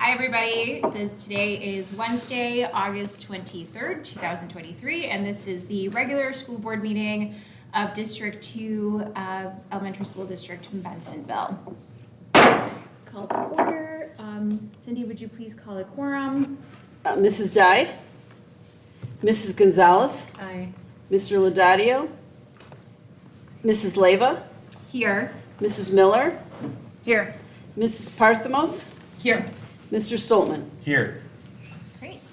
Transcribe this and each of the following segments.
Hi, everybody. Today is Wednesday, August 23rd, 2023, and this is the regular school board meeting of District 2 Elementary School District in Bensonville. Call to order. Cindy, would you please call a quorum? Mrs. Dye? Mrs. Gonzalez? Aye. Mr. Laudadio? Mrs. Leyva? Here. Mrs. Miller? Here. Mrs. Parthamos? Here. Mr. Stoltman? Here. Great.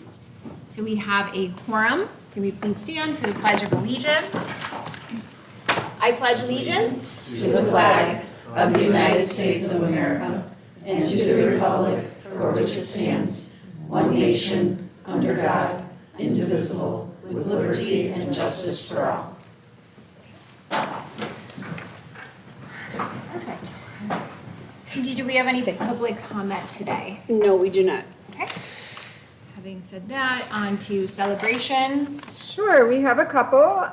So we have a quorum. Can we please stand for the Pledge of Allegiance? I pledge allegiance to the flag of the United States of America and to the republic for which it stands, one nation, under God, indivisible, with liberty and justice for all. Perfect. Cindy, do we have any public comment today? No, we do not. Okay. Having said that, on to celebrations. Sure, we have a couple.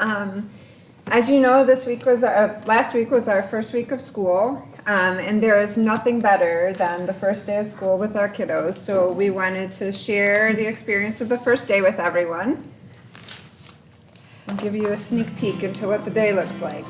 As you know, last week was our first week of school, and there is nothing better than the first day of school with our kiddos. So we wanted to share the experience of the first day with everyone and give you a sneak peek into what the day looked like.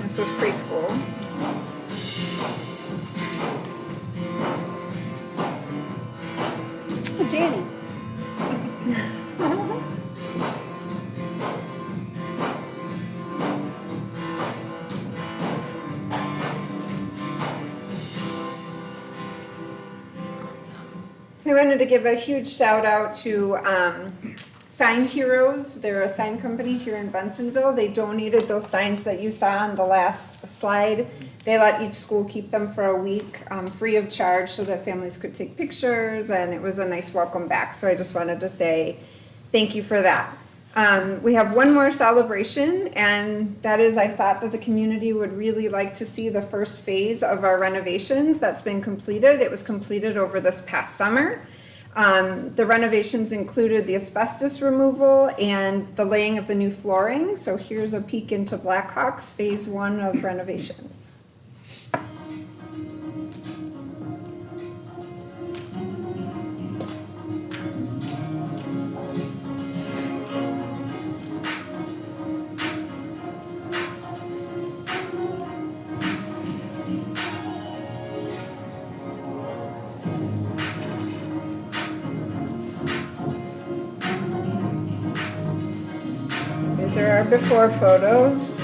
This was preschool. Oh, Danny. So I wanted to give a huge shout out to Sign Heroes. They're a sign company here in Bensonville. They donated those signs that you saw on the last slide. They let each school keep them for a week free of charge so that families could take pictures, and it was a nice welcome back. So I just wanted to say thank you for that. We have one more celebration, and that is I thought that the community would really like to see the first phase of our renovations that's been completed. It was completed over this past summer. The renovations included the asbestos removal and the laying of the new flooring. So here's a peek into Blackhawk's phase 1 of renovations. These are our before photos.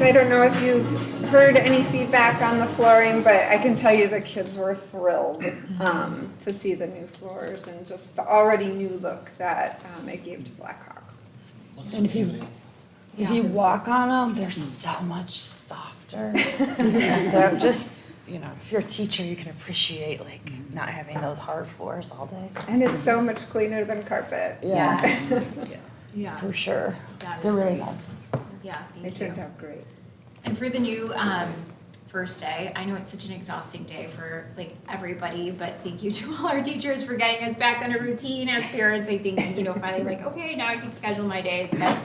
So I don't know if you've heard any feedback on the flooring, but I can tell you the kids were thrilled to see the new floors and just the already new look that it gave to Blackhawk. Looks And if you- amazing. If you walk on them, they're so much softer. So just, if you're a teacher, you can appreciate not having those hard floors all day. And it's so much cleaner than carpet. Yes. Yeah. For sure. That is They're really great. nice. Yeah, They thank you. turned out great. And for the new first day, I know it's such an exhausting day for everybody, but thank you to all our teachers for getting us back on a routine as parents. I think, finally okay, now I can schedule my days. But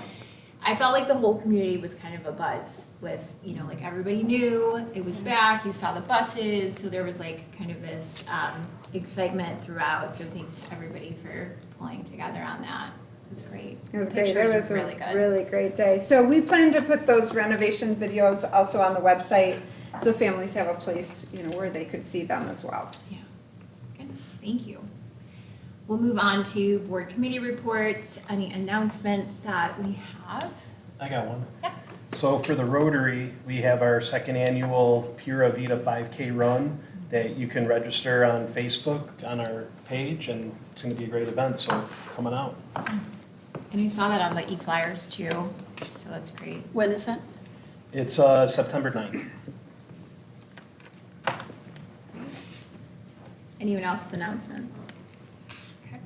I felt like the whole community was kind of a buzz with, everybody knew it was back, you saw the buses, so there was kind of this excitement throughout. So thanks to everybody for pulling together on that. It was great. It was The great. It pictures was were a really good. really great day. So we plan to put those renovation videos also on the website, so families have a place, where they could see them as well. Yeah, good, thank you. We'll move on to board committee reports, any announcements that we have? I got one. Yeah. So for the Rotary, we have our second annual Pura Vida 5K run that you can register on Facebook on our page, and it's gonna be a great event, so come on out. And I saw that on the e-flyers too, so that's great. When is that? It's September 9th. Anyone else with announcements? Okay.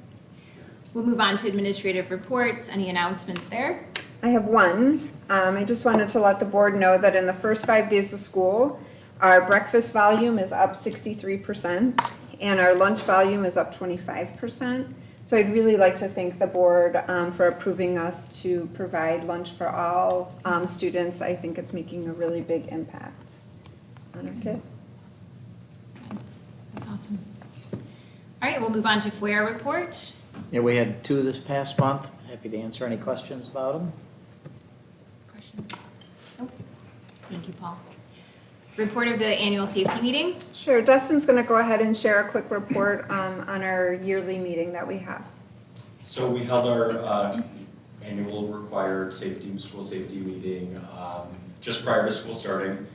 We'll move on to administrative reports, any announcements there? I have one. I just wanted to let the board know that in the first 5 days of school, our breakfast volume is up 63%, and our lunch volume is up 25%. So I'd really like to thank the board for approving us to provide lunch for all students. I think it's making a really big impact on our kids. Okay, that's awesome. All right, we'll move on to FOIA report. Yeah, we had 2 this past month. Happy to answer any questions about them. Questions? Nope. Thank you, Paul. Report of the annual safety meeting. Sure, Dustin's gonna go ahead and share a quick report on our yearly meeting that we have. So we held our annual required school safety meeting just prior to school starting.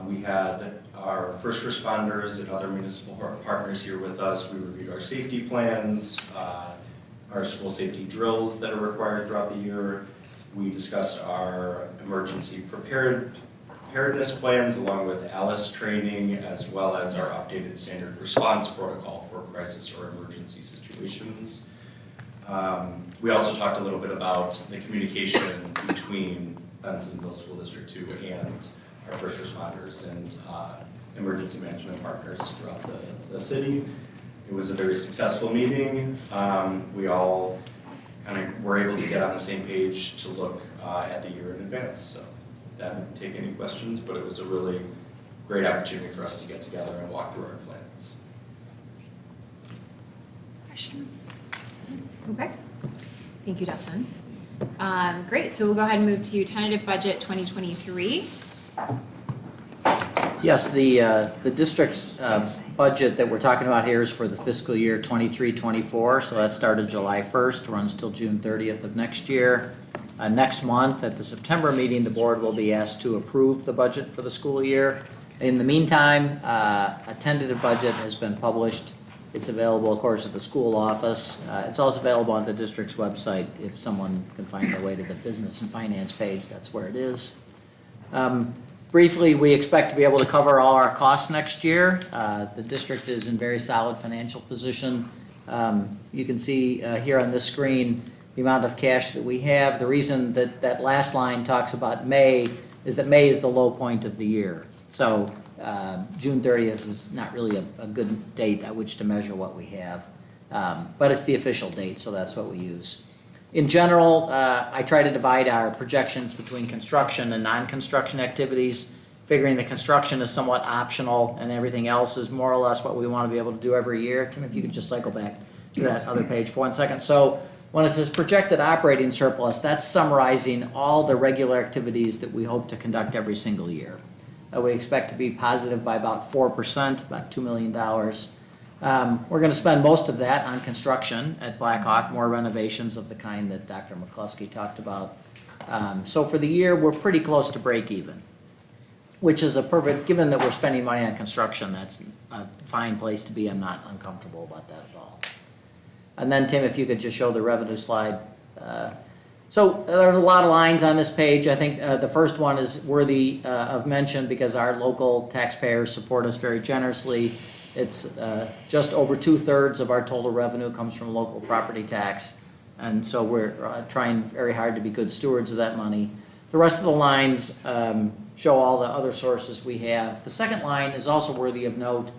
We had our first responders and other municipal partners here with us. We reviewed our safety plans, our school safety drills that are required throughout the year. We discussed our emergency preparedness plans along with ALICE training, as well as our updated standard response protocol for crisis or emergency situations. We also talked a little bit about the communication between Bensonville School District 2 and our first responders and emergency management partners throughout the city. It was a very successful meeting. We all kind of were able to get on the same page to look at the year in advance. So that didn't take any questions, but it was a really great opportunity for us to get together and walk through our plans. Questions? Okay. Thank you, Dustin. Great, so we'll go ahead and move to tentative budget 2023. Yes, the district's budget that we're talking about here is for the fiscal year 23-24. So that started July 1st, runs till June 30th of next year. Next month, at the September meeting, the board will be asked to approve the budget for the school year. In the meantime, a tentative budget has been published. It's available, of course, at the school office. It's also available on the district's website. If someone can find their way to the business and finance page, that's where it is. Briefly, we expect to be able to cover all our costs next year. The district is in very solid financial position. You can see here on this screen the amount of cash that we have. The reason that that last line talks about May is that May is the low point of the year. So June 30th is not really a good date at which to measure what we have. But it's the official date, so that's what we use. In general, I try to divide our projections between construction and non-construction activities, figuring that construction is somewhat optional and everything else is more or less what we want to be able to do every year. Tim, if you could just cycle back to that other page for 1 second. So when it says projected operating surplus, that's summarizing all the regular activities that we hope to conduct every single year. We expect to be positive by about 4%, about $2 million. We're going to spend most of that on construction at Blackhawk, more renovations of the kind that Dr. McCluskey talked about. So for the year, we're pretty close to break even, which is a perfect, given that we're spending money on construction, that's a fine place to be. I'm not uncomfortable about that at all. And then Tim, if you could just show the revenue slide. So there's a lot of lines on this page. I think the first one is worthy of mention because our local taxpayers support us very generously. It's just over 2/3 of our total revenue comes from local property tax. And so we're trying very hard to be good stewards of that money. The rest of the lines show all the other sources we have. The second line is also worthy of note.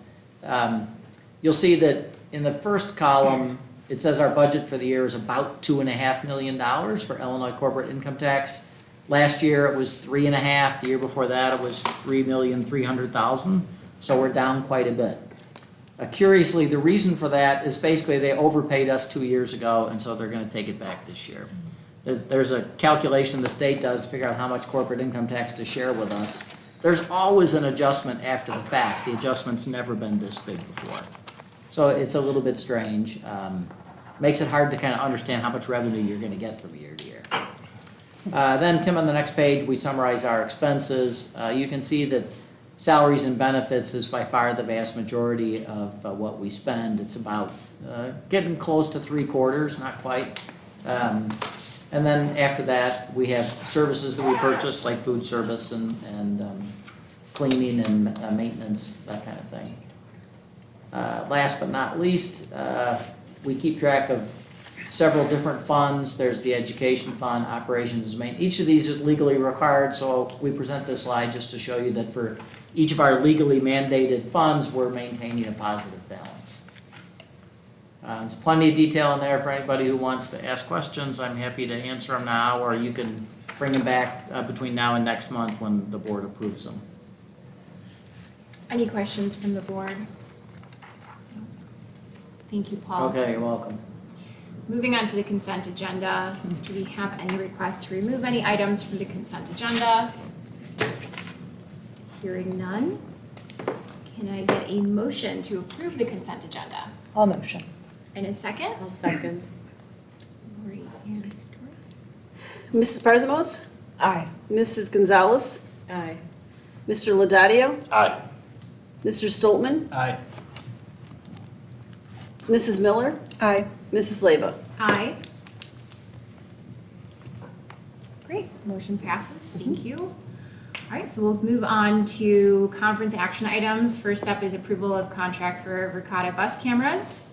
You'll see that in the first column, it says our budget for the year is about $2.5 million for Illinois corporate income tax. Last year it was 3.5. The year before that it was $3,300,000. So we're down quite a bit. Curiously, the reason for that is basically they overpaid us 2 years ago, and so they're going to take it back this year. There's a calculation the state does to figure out how much corporate income tax to share with us. There's always an adjustment after the fact. The adjustment's never been this big before. So it's a little bit strange. Makes it hard to kind of understand how much revenue you're going to get from year to year. Then, Tim, on the next page, we summarize our expenses. You can see that salaries and benefits is by far the vast majority of what we spend. It's about getting close to 3/4, not quite. And then after that, we have services that we purchase, like food service and cleaning and maintenance, that kind of thing. Last but not least, we keep track of several different funds. There's the education fund, operations, maintenance. Each of these is legally required, so we present this slide just to show you that for each of our legally mandated funds, we're maintaining a positive balance. There's plenty of detail in there for anybody who wants to ask questions. I'm happy to answer them now, or you can bring them back between now and next month when the board approves them. Any questions from the board? Thank you, Paul. Okay, you're welcome. Moving on to the consent agenda, do we have any requests to remove any items from the consent agenda? Hearing none, can I get a motion to approve the consent agenda? All motion. And a second? I'll second. Lori and Victoria. Mrs. Parthamos? Aye. Mrs. Gonzalez? Aye. Mr. Laudadio? Aye. Mr. Stoltman? Aye. Mrs. Miller? Aye. Mrs. Leyba? Aye. Great, motion passes, thank you. All right, so we'll move on to conference action items. First up is approval of contract for Ricotta bus cameras.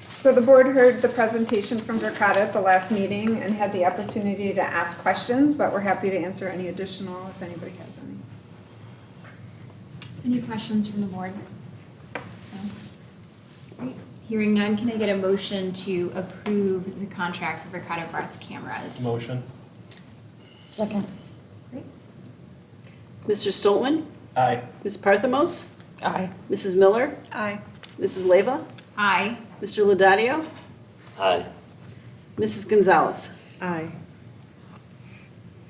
So the board heard the presentation from Verkada at the last meeting and had the opportunity to ask questions, but we're happy to answer any additional if anybody has any. Any questions from the board? No? Great. Hearing none, can I get a motion to approve the contract for Ricotta bus cameras? Motion. Second. Great. Mr. Stoltman? Aye. Ms. Parthamos? Aye. Mrs. Miller? Aye. Mrs. Leyba? Aye. Mr. Laudadio? Aye. Mrs. Gonzalez? Aye.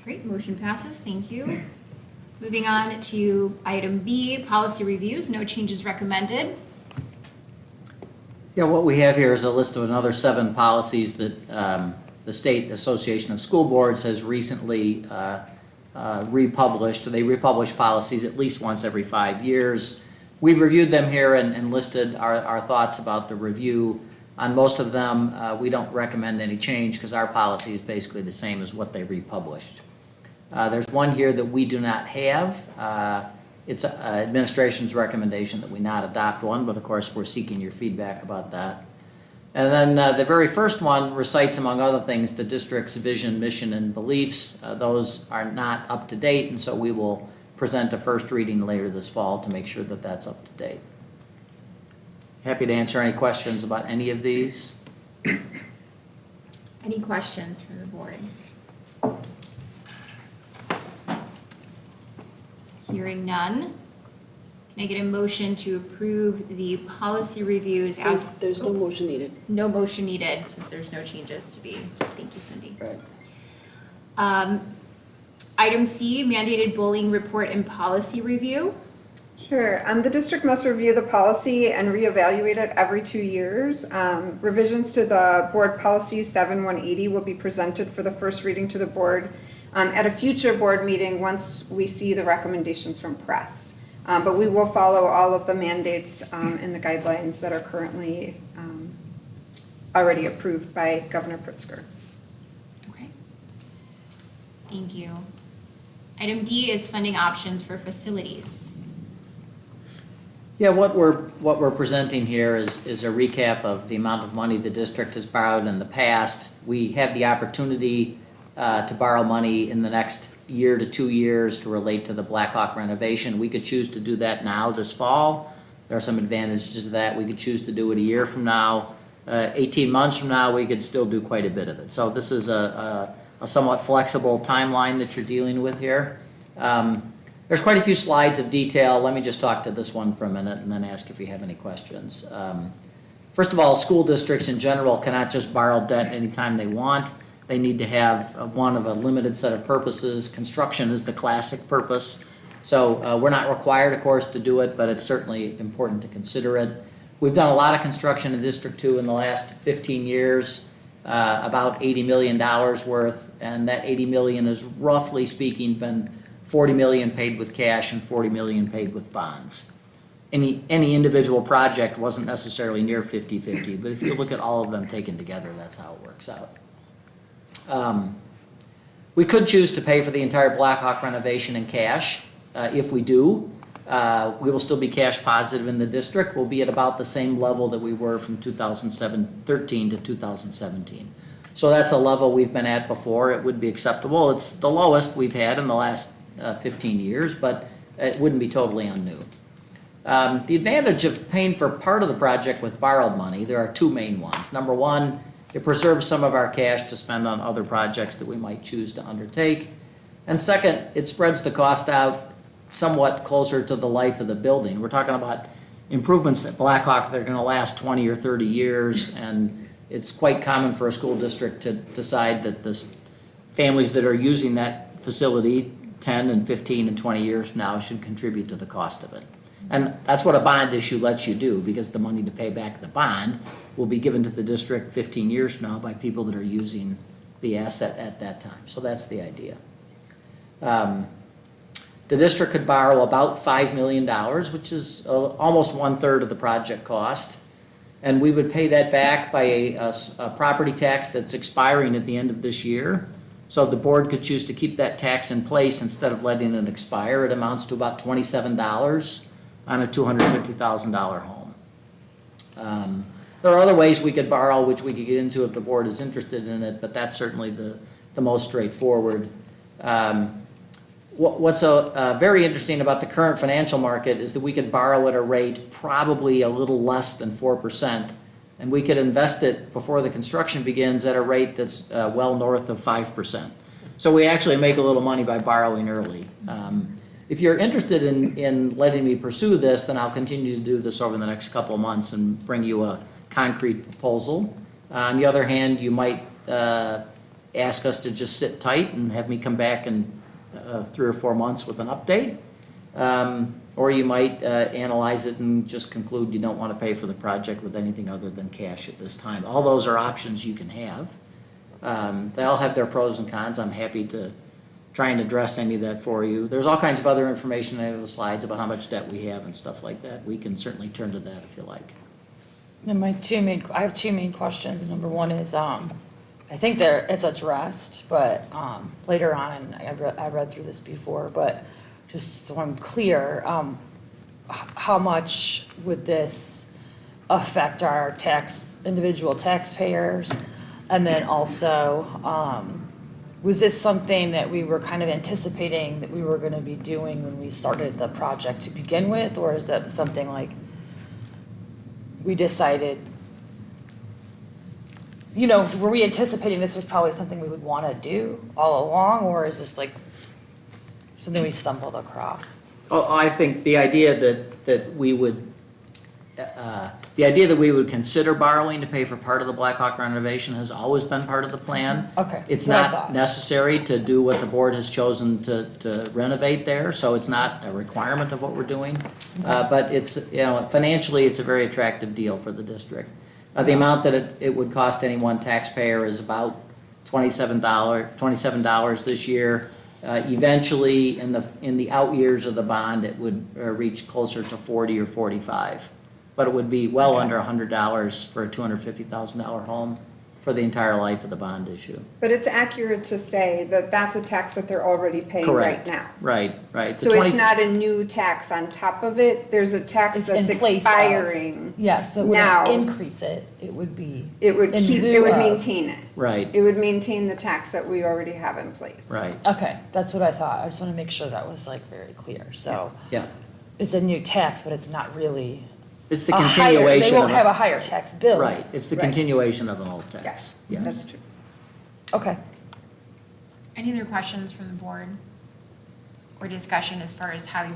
Great, motion passes, thank you. Moving on to item B, policy reviews, no changes recommended. Yeah, what we have here is a list of another 7 policies that the State Association of School Boards has recently republished. They republish policies at least once every 5 years. We've reviewed them here and listed our thoughts about the review. On most of them, we don't recommend any change because our policy is basically the same as what they republished. There's one here that we do not have. It's administration's recommendation that we not adopt one, but of course we're seeking your feedback about that. And then the very first one recites, among other things, the district's vision, mission, and beliefs. Those are not up to date, and so we will present a first reading later this fall to make sure that that's up to date. Happy to answer any questions about any of these. Any questions from the board? Hearing none, can I get a motion to approve the policy reviews as? There's no motion needed. No motion needed, since there's no changes to be. Thank you, Cindy. Right. Item C, mandated bullying report and policy review. Sure. The district must review the policy and reevaluate it every 2 years. Revisions to the board policy 7180 will be presented for the first reading to the board at a future board meeting once we see the recommendations from press. But we will follow all of the mandates and the guidelines that are currently already approved by Governor Pritzker. Thank you. Item D is funding options for facilities. Yeah, what we're presenting here is a recap of the amount of money the district has borrowed in the past. We have the opportunity to borrow money in the next year to 2 years to relate to the Blackhawk renovation. We could choose to do that now this fall. There are some advantages to that. We could choose to do it a year from now. 18 months from now, we could still do quite a bit of it. So this is a somewhat flexible timeline that you're dealing with here. There's quite a few slides of detail. Let me just talk to this one for a minute and then ask if you have any questions. First of all, school districts in general cannot just borrow debt anytime they want. They need to have one of a limited set of purposes. Construction is the classic purpose. So we're not required, of course, to do it, but it's certainly important to consider it. We've done a lot of construction in District 2 in the last 15 years, about $80 million worth, and that $80 million has roughly speaking been $40 million paid with cash and $40 million paid with bonds. Any individual project wasn't necessarily near 50-50, but if you look at all of them taken together, that's how it works out. We could choose to pay for the entire Blackhawk renovation in cash. If we do, we will still be cash positive in the district. We'll be at about the same level that we were from 2013 to 2017. So that's a level we've been at before. It would be acceptable. It's the lowest we've had in the last 15 years, but it wouldn't be totally unnew. The advantage of paying for part of the project with borrowed money, there are two main ones. Number one, it preserves some of our cash to spend on other projects that we might choose to undertake. And second, it spreads the cost out somewhat closer to the life of the building. We're talking about improvements at Blackhawk that are going to last 20 or 30 years, and it's quite common for a school district to decide that the families that are using that facility 10 and 15 and 20 years from now should contribute to the cost of it. And that's what a bond issue lets you do, because the money to pay back the bond will be given to the district 15 years from now by people that are using the asset at that time. So that's the idea. The district could borrow about $5 million, which is almost 1/3 of the project cost. And we would pay that back by a property tax that's expiring at the end of this year. So the board could choose to keep that tax in place instead of letting it expire. It amounts to about $27 on a $250,000 home. There are other ways we could borrow, which we could get into if the board is interested in it, but that's certainly the most straightforward. What's very interesting about the current financial market is that we could borrow at a rate probably a little less than 4%, and we could invest it before the construction begins at a rate that's well north of 5%. So we actually make a little money by borrowing early. If you're interested in letting me pursue this, then I'll continue to do this over the next couple of months and bring you a concrete proposal. On the other hand, you might ask us to just sit tight and have me come back in 3 or 4 months with an update. Or you might analyze it and just conclude you don't want to pay for the project with anything other than cash at this time. All those are options you can have. They all have their pros and cons. I'm happy to try and address any of that for you. There's all kinds of other information in the slides about how much debt we have and stuff like that. We can certainly turn to that if you like. And I have two main questions. Number one is, I think it's addressed, but later on, I read through this before, but just so I'm clear, how much would this affect our individual taxpayers? And then also, was this something that we were kind of anticipating that we were going to be doing when we started the project to begin with, or is that something like we decided, were we anticipating this was probably something we would want to do all along, or is this like something we stumbled across? Oh, I think the idea that we would consider borrowing to pay for part of the Blackhawk renovation has always been part of the plan. Okay. It's what I not thought. necessary to do what the board has chosen to renovate there, so it's not a requirement of what we're doing. But it's, financially, it's a very attractive deal for the district. The amount that it would cost any one taxpayer is about $27 this year. Eventually, in the out years of the bond, it would reach closer to 40 or 45. But it would be well under $100 for a $250,000 home for the entire life of the bond issue. But it's accurate to say that that's a tax that they're already paying right Correct. now. Right, right. The So 20 it's not a new tax on top of it, there's a tax It's that's in place of. expiring. Yeah, so it Now. wouldn't increase it, it would be. It would in keep, lieu it would of. maintain it. Right, It would maintain the tax that we already have in place. right, Okay, that's what I thought, I just wanna make sure that was like very clear, so. yeah. It's a new tax, but it's not really It's the a higher, continuation they of. won't have a higher tax bill. Right, it's the Right. continuation of an old tax. Yes, Yes. that's true. Okay. Any other questions from the board? Or discussion as far as how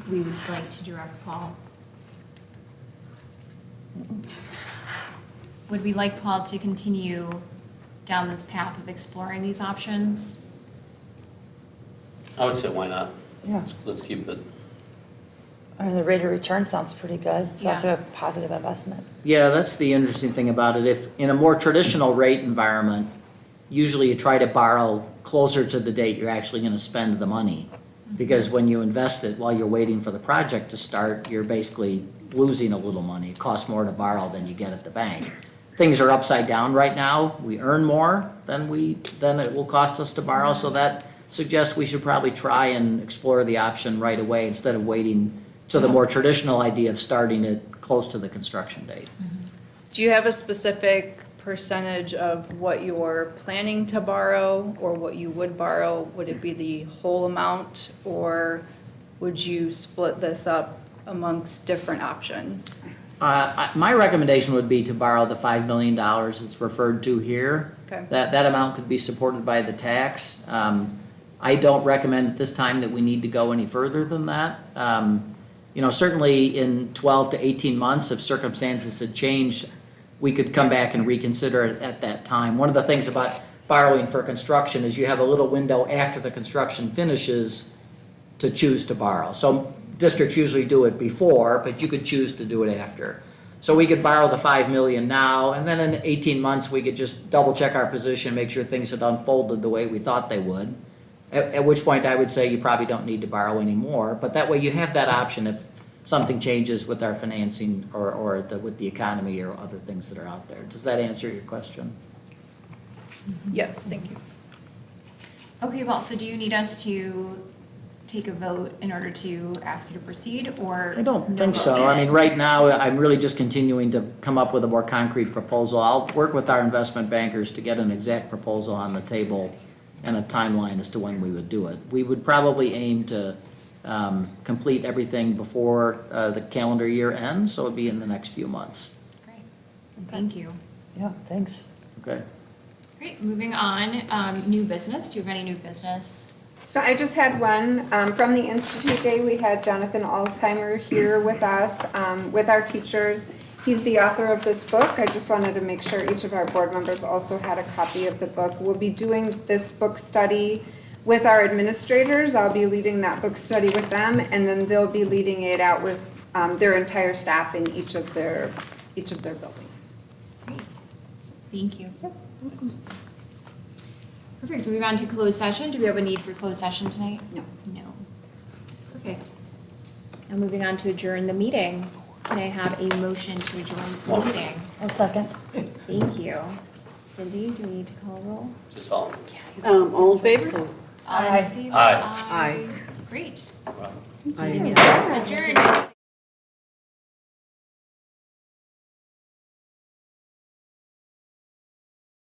we would like to direct Paul? Would we like Paul to continue down this path of exploring these options? I would say why not? Yeah. Let's keep it. I mean, the rate of return sounds pretty good, so that's Yeah. a positive investment. Yeah, that's the interesting thing about it. If, in a more traditional rate environment, usually you try to borrow closer to the date you're actually gonna spend the money. Because when you invest it while you're waiting for the project to start, you're basically losing a little money. It costs more to borrow than you get at the bank. Things are upside down right now. We earn more than it will cost us to borrow, so that suggests we should probably try and explore the option right away instead of waiting to the more traditional idea of starting it close to the construction date. Do you have a specific percentage of what you're planning to borrow or what you would borrow? Would it be the whole amount or would you split this up amongst different options? My recommendation would be to borrow the $5 million that's referred to here. Okay. That amount could be supported by the tax. I don't recommend at this time that we need to go any further than that. You know, certainly in 12 to 18 months, if circumstances had changed, we could come back and reconsider it at that time. One of the things about borrowing for construction is you have a little window after the construction finishes to choose to borrow. So districts usually do it before, but you could choose to do it after. So we could borrow the 5 million now, and then in 18 months, we could just double check our position, make sure things had unfolded the way we thought they would. At which point I would say you probably don't need to borrow anymore, but that way you have that option if something changes with our financing or with the economy or other things that are out there. Does that answer your question? Yes, thank you. Okay, well, so do you need us to take a vote in order to ask you to proceed, or? I don't no think vote so. in I it? mean, right now, I'm really just continuing to come up with a more concrete proposal. I'll work with our investment bankers to get an exact proposal on the table and a timeline as to when we would do it. We would probably aim to complete everything before the calendar year ends, so it'd be in the next few months. Great, thank you. Yeah, thanks. Okay? Great, moving on, new business, do you have any new business? So I just had one, from the Institute Day, we had Jonathan Alzheimer here with us, with our teachers. He's the author of this book. I just wanted to make sure each of our board members also had a copy of the book. We'll be doing this book study with our administrators. I'll be leading that book study with them, and then they'll be leading it out with, their entire staff in each of their buildings. Great, thank you. Perfect, moving on to closed session, do we have a need for closed session tonight? No. No. Perfect. And moving on to adjourn the meeting, can I have a motion to adjourn the Motion. meeting? I'll second. Thank you. Cindy, do we need to call a roll? Just all. All in favor? All in favor? Aye. Great. Well, Meeting is adjourned.